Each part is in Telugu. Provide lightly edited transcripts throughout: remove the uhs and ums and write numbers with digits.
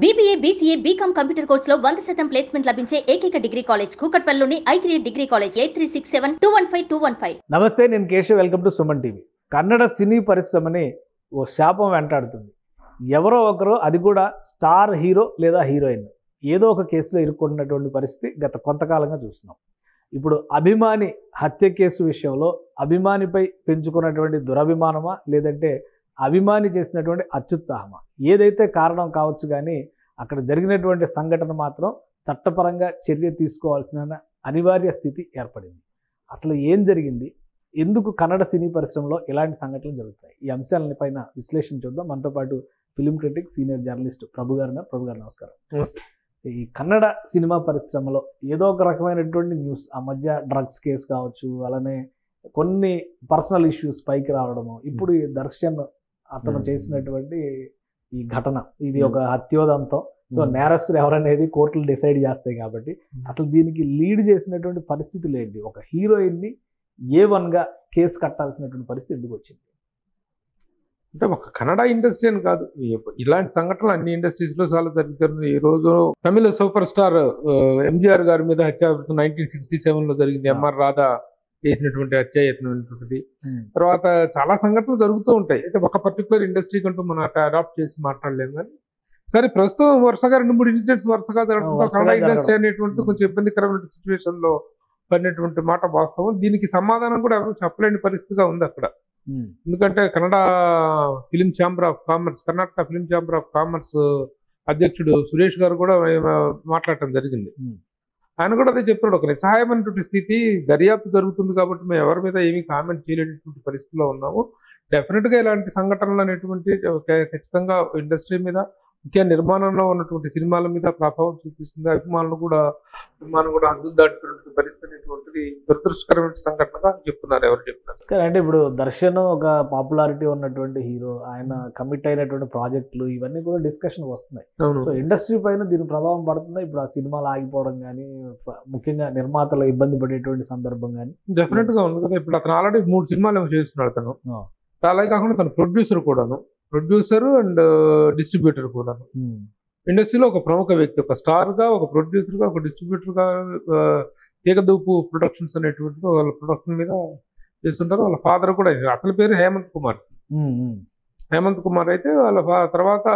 BBA, BCA, BCom కంప్యూటర్ కోర్సులో 100% ప్లేస్మెంట్ లభించే ఏకైక డిగ్రీ కాలేజ్ కూకట్పల్లిలోని I3 డిగ్రీ కాలేజ్ 8367215215. నమస్తే, నేను Keshav. Welcome to Suman TV. Kannada సినీ పరిశ్రమని ఓ శాపం వెంటాడుతుంది. ఎవరో ఒకరు, అది కూడా స్టార్ హీరో లేదా హీరోయిన్, ఏదో ఒక కేసులో ఇరుక్కున్నటువంటి పరిస్థితి గత కొంతకాలంగా చూస్తున్నాం. ఇప్పుడు అభిమాని హత్య కేసు విషయంలో అభిమానిపై పెంచుకున్నటువంటి దురభిమానమా, లేదంటే అభిమాని చేసినటువంటి అత్యుత్సాహమా, ఏదైతే కారణం కావచ్చు, కానీ అక్కడ జరిగినటువంటి సంఘటన మాత్రం చట్టపరంగా చర్య తీసుకోవాల్సిన అనివార్య స్థితి ఏర్పడింది. అసలు ఏం జరిగింది, ఎందుకు కన్నడ సినీ పరిశ్రమలో ఇలాంటి సంఘటనలు జరుగుతాయి, ఈ అంశాలని పైన విశ్లేషణ చూద్దాం. మనతో పాటు ఫిలిం క్రిటిక్, సీనియర్ జర్నలిస్ట్ ప్రభు గారు. నమస్కారం. ఈ కన్నడ సినిమా పరిశ్రమలో ఏదో ఒక రకమైనటువంటి న్యూస్, ఆ మధ్య డ్రగ్స్ కేసు కావచ్చు, అలానే కొన్ని పర్సనల్ ఇష్యూస్ పైకి రావడము, ఇప్పుడు ఈ దర్శన్ అతను చేసినటువంటి ఈ ఘటన, ఇది ఒక హత్యోదంతం. సో నేరస్తులు ఎవరనేది కోర్టులు డిసైడ్ చేస్తాయి కాబట్టి అసలు దీనికి లీడ్ చేసినటువంటి పరిస్థితులు ఏంటి, ఒక హీరోయిన్ని A1గా కేసు కట్టాల్సినటువంటి పరిస్థితి ఎందుకు వచ్చింది? అంటే ఒక కన్నడ ఇండస్ట్రీ అని కాదు, ఇలాంటి సంఘటనలు అన్ని ఇండస్ట్రీస్లో చాలా జరుగుతుంది. ఈ రోజు తమిళ సూపర్ స్టార్ MGR గారి మీద హత్య 1967లో జరిగింది. MR రాధా చేసినటువంటి హత్యాయత్నటువంటిది. తర్వాత చాలా సంఘటనలు జరుగుతూ ఉంటాయి. అయితే ఒక పర్టికులర్ ఇండస్ట్రీ కంటూ మనం అడాప్ట్ చేసి మాట్లాడలేము. కానీ సరే, ప్రస్తుతం వరుసగా 2-3 ఇన్సిడెంట్స్ వరుసగా జరుగుతుంది. కన్నడ ఇండస్ట్రీ అనేటువంటి కొంచెం ఇబ్బందికరమైన సిచ్యువేషన్ లో పడినటువంటి మాట వాస్తవం. దీనికి సమాధానం కూడా ఎవరు చెప్పలేని పరిస్థితిగా ఉంది అక్కడ. ఎందుకంటే Kannada film chamber of commerce, Karnataka film chamber of commerce అధ్యక్షుడు సురేష్ గారు కూడా మాట్లాడటం జరిగింది. ఆయన కూడా అదే చెప్పాడు, ఒక నిస్సహాయమైనటువంటి స్థితి, దర్యాప్తు జరుగుతుంది కాబట్టి మేము ఎవరి మీద ఏమీ కామెంట్ చేయలేనటువంటి పరిస్థితిలో ఉన్నాము. డెఫినెట్గా ఇలాంటి సంఘటనలు అనేటువంటి ఖచ్చితంగా ఇండస్ట్రీ మీద, ముఖ్య నిర్మాణంలో ఉన్నటువంటి సినిమాల మీద ప్రభావం చూపిస్తుంది. అభిమానులు కూడా అందులు దాటుకున్నటువంటి పరిస్థితి అనేటువంటిది దురదృష్టకరమైన సంఘటనగా చెప్తున్నారు ఎవరు చెప్పినా. అంటే ఇప్పుడు దర్శన్ ఒక పాపులారిటీ ఉన్నటువంటి హీరో, ఆయన కమిట్ అయినటువంటి ప్రాజెక్టులు ఇవన్నీ కూడా డిస్కషన్ వస్తున్నాయి. సో ఇండస్ట్రీ పైన దీని ప్రభావం పడుతుందా? ఇప్పుడు ఆ సినిమాలు ఆగిపోవడం కానీ, ముఖ్యంగా నిర్మాతలు ఇబ్బంది పడేటువంటి సందర్భం కానీ డెఫినెట్ గా ఉంది కదా. ఇప్పుడు అతను ఆల్రెడీ 3 సినిమాలు ఏమో చేస్తున్నాడు. అతను అలాగే కాకుండా తను ప్రొడ్యూసర్ అండ్ డిస్ట్రిబ్యూటర్ కూడా. ఇండస్ట్రీలో ఒక ప్రముఖ వ్యక్తి, ఒక స్టార్ గా, ఒక ప్రొడ్యూసర్ గా, ఒక డిస్ట్రిబ్యూటర్ గా తీగదూపు ప్రొడక్షన్స్ అనేటువంటి వాళ్ళ ప్రొడక్షన్ మీద చేస్తుంటారు. వాళ్ళ ఫాదర్ కూడా, అతని పేరు హేమంత్ కుమార్ అయితే వాళ్ళ తర్వాత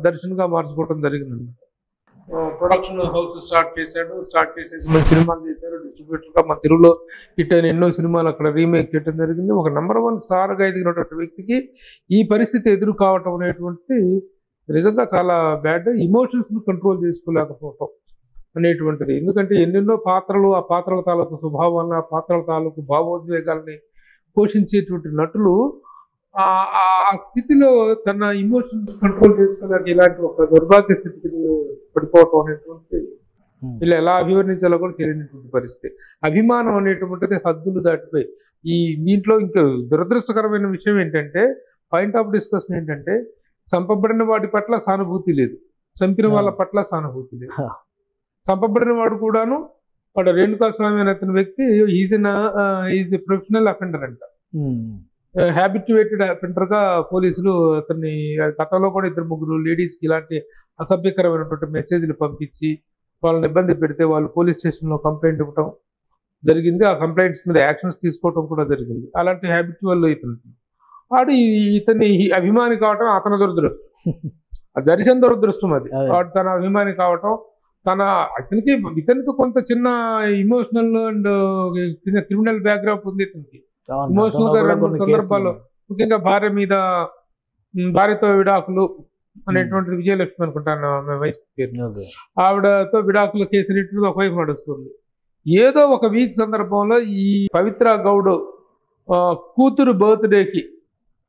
దర్శన్ గా మార్చుకోవడం జరిగింది. ప్రొడక్షన్ హౌస్ స్టార్ట్ చేసేసి మంచి సినిమాలు చేశారు. డిస్ట్రిబ్యూటర్ గా మన తెలుగులో హిట్ అయిన ఎన్నో సినిమాలు అక్కడ రీమేక్ చేయడం జరిగింది. ఒక నెంబర్ 1 స్టార్ గా ఎదిగినటువంటి వ్యక్తికి ఈ పరిస్థితి ఎదురు కావటం అనేటువంటి నిజంగా చాలా బ్యాడ్. ఇమోషన్స్ ను కంట్రోల్ చేసుకోలేకపోవటం అనేటువంటిది. ఎందుకంటే ఎన్నెన్నో పాత్రలు, ఆ పాత్రల తాలూకు స్వభావాలను, ఆ పాత్రల తాలూకు భావోద్వేగాల్ని పోషించేటువంటి నటులు ఆ స్థితిలో తన ఇమోషన్స్ కంట్రోల్ చేసుకోవడానికి ఇలాంటి ఒక దుర్భాగ్య స్థితికి పడిపోవటం అనేటువంటి వీళ్ళు ఎలా అభివర్ణించాలో కూడా తెలియనటువంటి పరిస్థితి. అభిమానం అనేటువంటిది హద్దులు దాటిపోయి ఈ దీంట్లో ఇంకా దురదృష్టకరమైన విషయం ఏంటంటే, పాయింట్ ఆఫ్ డిస్కషన్ ఏంటంటే, చంపబడిన వాడి పట్ల సానుభూతి లేదు, చంపిన వాళ్ళ పట్ల సానుభూతి లేదు. చంపబడిన వాడు కూడాను, వాడు రేణుకాస్వామి అనే అతని వ్యక్తి ఈజ్ ప్రొఫెషనల్ అఫెండర్ అంట, హ్యాబిట్యుయేటెడ్ అఫెండర్ గా పోలీసులు అతన్ని గతంలో కూడా 2-3 లేడీస్కి ఇలాంటి అసభ్యకరమైనటువంటి మెసేజ్లు పంపించి వాళ్ళని ఇబ్బంది పెడితే వాళ్ళు పోలీస్ స్టేషన్లో కంప్లైంట్ ఇవ్వటం జరిగింది. ఆ కంప్లైంట్స్ మీద యాక్షన్స్ తీసుకోవటం కూడా జరిగింది. అలాంటి హ్యాబిట్యువల్ వాడు ఇతని అభిమాని కావటం అతని దురదృష్టం, దర్శన్ దురదృష్టం. అది వాడు తన అభిమాని కావటం, ఇతనికి కొంత చిన్న ఇమోషనల్ అండ్ చిన్న క్రిమినల్ బ్యాక్గ్రౌండ్ ఉంది. ఇతనికి ఇమోషనల్ గా 2 సందర్భాల్లో, ముఖ్యంగా భార్యతో విడాకులు అనేటువంటిది విజయలక్ష్మి అనుకుంటాను వైస్ పేరు, ఆవిడతో విడాకుల కేసు అనేటువంటిది ఒకవైపు నడుస్తుంది. ఏదో ఒక వీక్ సందర్భంలో ఈ పవిత్ర గౌడ్ కూతురు బర్త్డేకి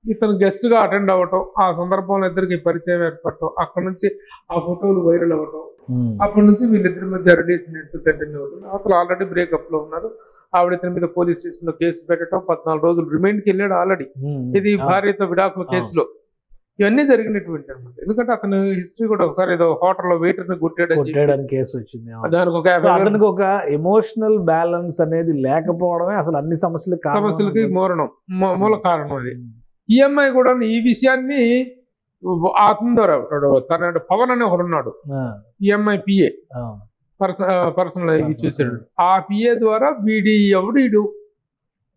ఇతను గెస్ట్ గా అటెండ్ అవ్వటం, ఆ సందర్భంలో ఇద్దరికి పరిచయం ఏర్పడటం, అక్కడ నుంచి ఆ ఫోటోలు వైరల్ అవ్వటం, అప్పటి నుంచి వీళ్ళిద్దరి మధ్య రిలేషన్ కంటిన్యూ అవుతుంది. అసలు ఆల్రెడీ బ్రేకప్ లో ఉన్నారు. ఆవిడ ఇతని మీద పోలీస్ స్టేషన్ లో కేసు పెట్టడం, 14 రోజులు రిమైండ్ కి వెళ్ళాడు ఆల్రెడీ. ఇది భార్యతో విడాకుల కేసులో ఇవన్నీ జరిగినటువంటి అనమాట. ఎందుకంటే అతను హిస్టరీ కూడా ఒకసారి ఏదో హోటల్లో వెయిటర్ ని కొట్టాడని కేసు వచ్చింది. దానికి ఒక ఎమోషనల్ బ్యాలెన్స్ అనేది లేకపోవడమే అసలు అన్ని సమస్యలకి మూల కారణం. అది ఈఎంఐ కూడా ఈ విషయాన్ని అతని ద్వారా ఉంటాడు. తన పవన్ అనే ఒకడు ఉన్నాడు, ఈఎంఐ పిఏ పర్సనల్ ఇది చూసాడు. ఆ పిఏ ద్వారా వీడు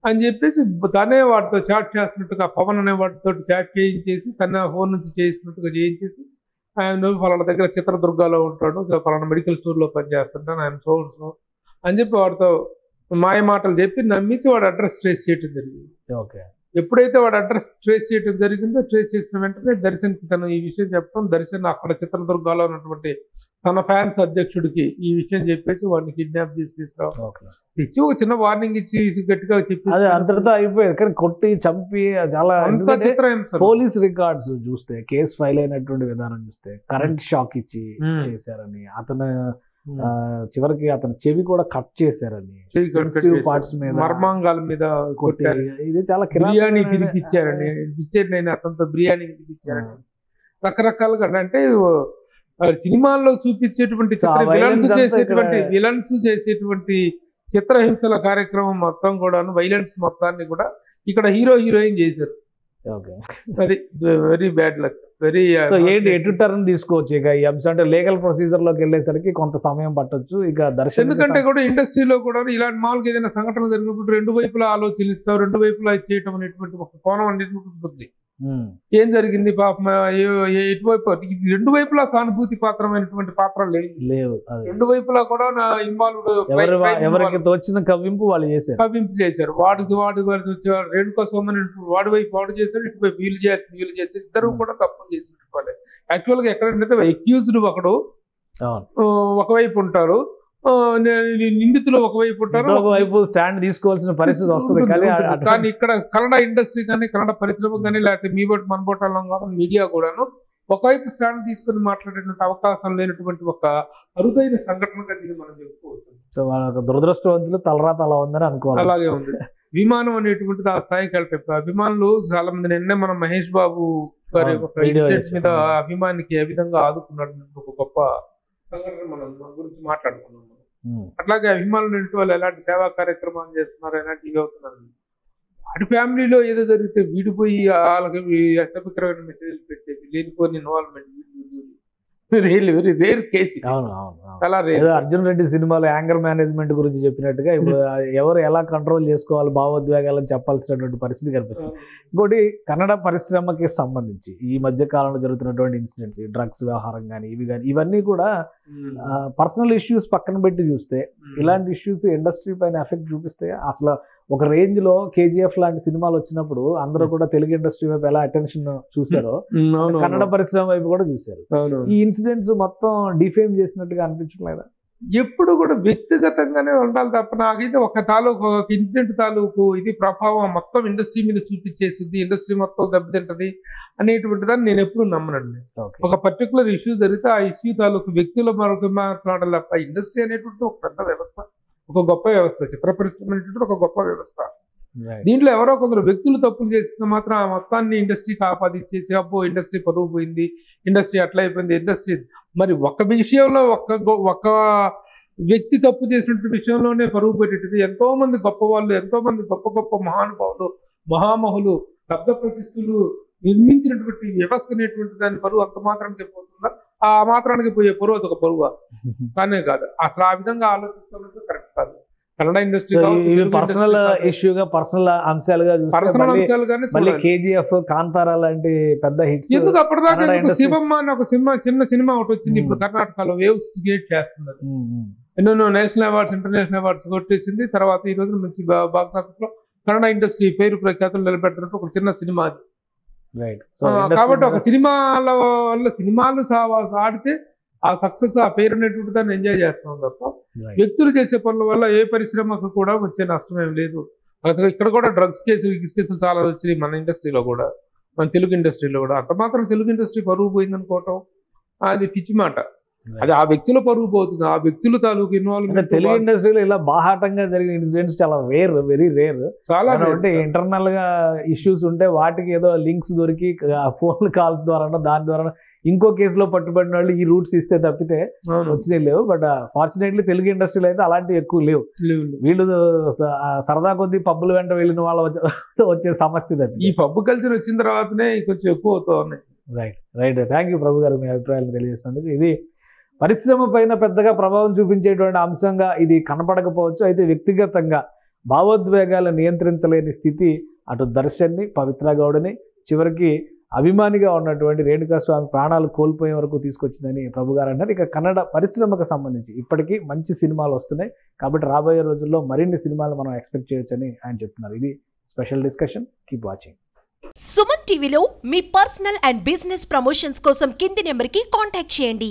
అని చెప్పేసి తనే వాటితో చాట్ చేస్తున్నట్టుగా, పవన్ అనే వాటితో చాట్ చేయించేసి తన ఫోన్ నుంచి చేసినట్టుగా చేయించేసి, ఆయన ఫలానా దగ్గర చిత్రదుర్గాలో ఉంటాడు, ఫలానా మెడికల్ స్టోర్లో పనిచేస్తుంటాను, ఆయన సో అని చెప్పి వాడితో మాయ మాటలు చెప్పి నమ్మించి వాడు అడ్రస్ ట్రేస్ చేయడం జరిగింది. ఎప్పుడైతే వాడు అడ్రస్ ట్రేస్ చేయడం జరిగిందో, ట్రేస్ చేసిన వెంటనే దర్శన్కి తను ఈ విషయం చెప్పడం, దర్శన్ అక్కడ చిత్రదుర్గాలో ఉన్నటువంటి తన ఫ్యాన్స్ అధ్యక్షుడికి ఈ విషయం చెప్పేసి వాడిని కిడ్నాప్ చేసి తీసుకురావడం, ఇచ్చి ఒక చిన్న వార్నింగ్ ఇచ్చి గట్టిగా చెప్పి అంతటితో అయిపోయింది. కానీ కొట్టి చంపి చాలా పోలీస్ రికార్డ్స్ చూస్తే, కేసు ఫైల్ అయినటువంటి విధానం చూస్తే కరెంట్ షాక్ ఇచ్చి చేశారని, అతను చివరికి అతని చెవి కూడా కట్ చేశారని, పార్ట్స్ మీద మర్మాంగాల మీద కొట్టారు. ఇది చాలా బిర్యానీ తినిపించారని, బిస్కెట్ అయిన అతనితో బిర్యానీ తినిపించారని, రకరకాలుగా. అంటే సినిమాల్లో చూపించేటువంటి విలన్స్ చేసేటువంటి చిత్రహింసల కార్యక్రమం మొత్తం కూడాను, వైలెన్స్ మొత్తాన్ని కూడా ఇక్కడ హీరోయిన్ చేశారు. అది వెరీ బ్యాడ్ లక్. వెరీ ఏంటి ఎటు టర్న్ తీసుకోవచ్చు ఇక ఈ అంశం, అంటే లీగల్ ప్రొసీజర్ లోకి వెళ్ళేసరికి కొంత సమయం పట్టొచ్చు ఇక దర్శనం. ఎందుకంటే కూడా ఇండస్ట్రీలో కూడా ఇలాంటి మామూలుగా ఏదైనా సంఘటన జరిగినప్పుడు రెండు వైపులా ఆలోచనిస్తావు, రెండు వైపులా చేయటం అనేటువంటి ఒక కోణం అనేది ఉంటుంది. ఏం జరిగింది పాపం, ఎటువైపు రెండు వైపులా సానుభూతి పాత్రమైనటువంటి పాత్రలు లేవు. రెండు వైపులా కూడా ఇన్వాల్వ్డ్, ఎవరికి తోచిన కవ్వింపు వాళ్ళు చేశారు, వాడు రేణుకా సోమని వాడి వైపు వాడు చేశాడు, ఇటువైపు వీళ్ళు చేశారు, ఇద్దరు కూడా తప్పులు చేసినట్టు వాళ్ళే. యాక్చువల్ గా ఎక్కడంటే అక్యూజ్డ్ ఒకడు ఒకవైపు ఉంటారు, నిందితులు ఒకవైపు ఉంటారు, ఒకవైపు స్టాండ్ తీసుకోవాల్సిన పరిస్థితి వస్తుంది. కానీ ఇక్కడ కన్నడ ఇండస్ట్రీ కానీ, కన్నడ పరిశ్రమ కానీ, లేకపోతే మీ బట్టి మన బోటాల్లో కూడా మీడియా కూడాను ఒకవైపు స్టాండ్ తీసుకుని మాట్లాడేటువంటి అవకాశం లేనటువంటి ఒక అరుదైన సంఘటనగా దీన్ని మనం చెప్పుకోవచ్చు. సో వాళ్ళ దురదృష్టవంతులు తలరాత అలా ఉందని అనుకోవాలి. అలాగే ఉంది. విమానం అనేటువంటిది ఆ స్థాయికి వెళ్తాయి. అభిమానులు చాలా మంది, నిన్నే మనం మహేష్ బాబు గారి ఒక ఇన్సిడెంట్ మీద అభిమానికి ఏ విధంగా ఆదుకున్నాడు ఒక గొప్ప సంఘటన మనం గురించి మాట్లాడుకున్నాం. అట్లాగే అభిమానులు వాళ్ళు ఎలాంటి సేవా కార్యక్రమాలు చేస్తున్నారు, ఎలాంటి ఇవి అవుతున్నారు. వాడి ఫ్యామిలీలో ఏదో జరిగితే వీడిపోయి వాళ్ళకి అసభ్యకరమైన మెసేజ్లు పెట్టేసి లేనిపోయిన ఇన్వాల్వ్మెంట్, వెరీ రేర్ కేసు. చాలా రేర్. అర్జున్ రెడ్డి సినిమాలో యాంగర్ మేనేజ్మెంట్ గురించి చెప్పినట్టుగా ఇప్పుడు ఎవరు ఎలా కంట్రోల్ చేసుకోవాలి భావోద్వేగాలను చెప్పాల్సినటువంటి పరిస్థితి కనిపిస్తుంది. ఇంకోటి కన్నడ పరిశ్రమకి సంబంధించి ఈ మధ్య కాలంలో జరుగుతున్నటువంటి ఇన్సిడెంట్స్, డ్రగ్స్ వ్యవహారం కానీ ఇవి కానీ ఇవన్నీ కూడా పర్సనల్ ఇష్యూస్ పక్కన పెట్టి చూస్తే ఇలాంటి ఇష్యూస్ ఇండస్ట్రీ పైన ఎఫెక్ట్ చూపిస్తే అసలు ఒక రేంజ్ లో కేజీఎఫ్ లాంటి సినిమాలు వచ్చినప్పుడు అందరూ కూడా తెలుగు ఇండస్ట్రీ వైపు ఎలా అటెన్షన్ చూసారో కన్నడ పరిశ్రమ వైపు కూడా చూశారు. ఈ ఇన్సిడెంట్స్ మొత్తం డిఫేమ్ చేసినట్టుగా అనిపించట్లేదా? ఎప్పుడు కూడా వ్యక్తిగతంగానే ఉండాలి తప్ప, నాకైతే ఒక ఇన్సిడెంట్ తాలూకు ఇది ప్రభావం మొత్తం ఇండస్ట్రీ మీద చూపించేసింది, ఇండస్ట్రీ మొత్తం దెబ్బతింటది అనేటువంటి దాన్ని నేను ఎప్పుడు నమ్మనండి. ఒక పర్టికులర్ ఇష్యూ జరిగితే ఆ ఇష్యూ తాలూకు వ్యక్తుల మరొక మాట్లాడాలి తప్ప, ఇండస్ట్రీ అనేటువంటి ఒక పెద్ద వ్యవస్థ, ఒక గొప్ప వ్యవస్థ, చిత్ర పరిశ్రమ అనేటువంటి ఒక గొప్ప వ్యవస్థ. దీంట్లో ఎవరో కొందరు వ్యక్తులు తప్పులు చేసిన మాత్రం ఆ మొత్తాన్ని ఇండస్ట్రీకి ఆపాదించేసి అబ్బో ఇండస్ట్రీ పరువు పోయింది, ఇండస్ట్రీ అట్లా అయిపోయింది, ఇండస్ట్రీ మరి ఒక్క విషయంలో ఒక్క వ్యక్తి తప్పు చేసినటువంటి విషయంలోనే పరువు పెట్టేది. ఎంతో మంది గొప్ప వాళ్ళు, ఎంతో మంది గొప్ప గొప్ప మహానుభావులు, మహామహులు, శబ్ద ప్రతిష్ఠులు నిర్మించినటువంటి వ్యవస్థ అనేటువంటి దాని పరువు అంత మాత్రానికి పోతుందా? ఆ మాత్రానికి పోయే పరువు అదొక పరువు కానే కాదు. అసలు ఆ విధంగా ఆలోచిస్తున్నట్టు కరెక్ట్ కాదు. కన్నడ ఇండస్ట్రీ పర్సనల్ ఇష్యూగా, పర్సనల్ అంశాలుగా, పర్సనల్ అంశాలు కానీ మళ్ళీ కేజీఎఫ్, కాంతారా లాంటి పెద్ద హిట్స్. ఎందుకు అప్పటిదాకా శివమ్మ అని ఒక సినిమా, చిన్న సినిమా ఒకటి వచ్చింది, ఇప్పుడు కర్ణాటకలో వేవ్స్ క్రియేట్ చేస్తున్నారు, ఎన్నెన్నో నేషనల్ అవార్డ్స్, ఇంటర్నేషనల్ అవార్డ్స్ కొట్టేసింది. తర్వాత ఈ రోజు మంచి బాక్స్ ఆఫీస్ లో కన్నడ ఇండస్ట్రీ పేరు ప్రఖ్యాతులు నిలబెడుతున్నట్టు ఒక చిన్న సినిమా అది. కాబట్టి ఒక సినిమాల వల్ల సినిమాలు ఆడితే ఆ సక్సెస్, ఆ పేరు అనేటువంటి దాన్ని ఎంజాయ్ చేస్తాం తప్ప వ్యక్తులు చేసే పనుల వల్ల ఏ పరిశ్రమకు కూడా వచ్చే నష్టం ఏం లేదు. ఇక్కడ కూడా డ్రగ్స్ కేసులు చాలా వచ్చినాయి మన ఇండస్ట్రీలో కూడా, మన తెలుగు ఇండస్ట్రీలో కూడా. అంత మాత్రం తెలుగు ఇండస్ట్రీ పరువు పోయిందనుకోవటం అది పిచ్చి మాట. అది ఆ వ్యక్తుల పరువు పోతుంది, ఆ వ్యక్తుల తాలూకు ఇన్వాల్వ్మెంట్. తెలుగు ఇండస్ట్రీలో ఇలా బాహాటంగా జరిగిన ఇన్సిడెంట్స్ చాలా రేర్, వెరీ రేర్. చాలా అంటే ఇంటర్నల్ గా ఇష్యూస్ ఉంటే వాటికి ఏదో లింక్స్ దొరికి ఫోన్ కాల్స్ ద్వారా దాని ద్వారా ఇంకో కేసులో పట్టుబడిన వాళ్ళు ఈ రూట్స్ ఇస్తే తప్పితే వచ్చినే లేవు. బట్ ఫార్చునేట్లీ తెలుగు ఇండస్ట్రీలో అయితే అలాంటివి ఎక్కువ లేవు. వీళ్ళు సరదా కొద్దీ పబ్బుల వెంట వెళ్ళిన వాళ్ళ వచ్చే సమస్య. ఈ పబ్బు కల్చర్ వచ్చిన తర్వాతనే కొంచెం ఎక్కువ అవుతా ఉన్నాయి. రైట్ థ్యాంక్ యూ ప్రభు గారు, మీ అభిప్రాయాలను తెలియజేసినందుకు. ఇది పరిశ్రమ పైన పెద్దగా ప్రభావం చూపించేటువంటి అంశంగా ఇది కనపడకపోవచ్చు. అయితే వ్యక్తిగతంగా భావోద్వేగాలు నియంత్రించలేని స్థితి అటు దర్శన్ని, పవిత్ర గౌడని, చివరికి అభిమానిగా ఉన్నటువంటి రేణుకాస్వామి ప్రాణాలు కోల్పోయే వరకు తీసుకొచ్చిందని ప్రభు గారు అన్నారు. ఇక కన్నడ పరిశ్రమకు సంబంధించి ఇప్పటికీ మంచి సినిమాలు వస్తున్నాయి కాబట్టి రాబోయే రోజుల్లో మరిన్ని సినిమాలు మనం ఎక్స్పెక్ట్ చేయొచ్చని ఆయన చెప్తున్నారు. ఇది special discussion. Keep watching. Suman టీవీలో మీ పర్సనల్ అండ్ బిజినెస్ ప్రమోషన్స్ కోసం కింది నెంబర్కి కాంటాక్ట్ చేయండి.